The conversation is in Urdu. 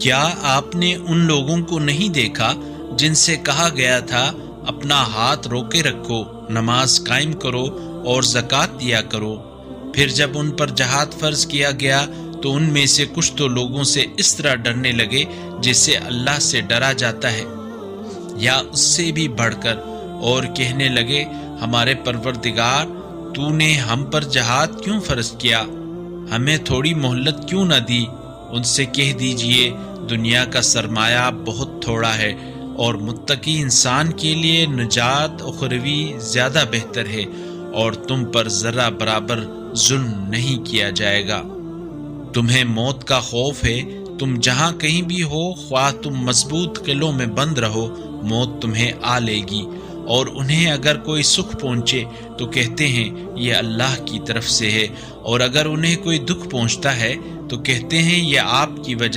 کیا آپ نے ان لوگوں کو نہیں دیکھا جن سے کہا گیا تھا اپنا ہاتھ روکے رکھو، نماز قائم کرو اور زکوٰۃ دیا کرو؟ پھر جب ان پر جہاد فرض کیا گیا تو ان میں سے کچھ تو لوگوں سے اس طرح ڈرنے لگے جسے اللہ سے ڈرا جاتا ہے یا اس سے بھی بڑھ کر، اور کہنے لگے ہمارے پروردگار، تو نے ہم پر جہاد کیوں فرض کیا؟ ہمیں تھوڑی مہلت کیوں نہ دی؟ ان سے کہہ دیجئے دنیا کا سرمایہ بہت تھوڑا ہے اور متقی انسان کے لیے نجات اخروی زیادہ بہتر ہے، اور تم پر ذرہ برابر ظلم نہیں کیا جائے گا۔ تمہیں موت کا خوف ہے، تم جہاں کہیں بھی ہو، خواہ تم مضبوط قلعوں میں بند رہو، موت تمہیں آ لے گی۔ اور انہیں اگر کوئی سکھ پہنچے تو کہتے ہیں یہ اللہ کی طرف سے ہے، اور اگر انہیں کوئی دکھ پہنچتا ہے تو کہتے ہیں یہ آپ کی وجہ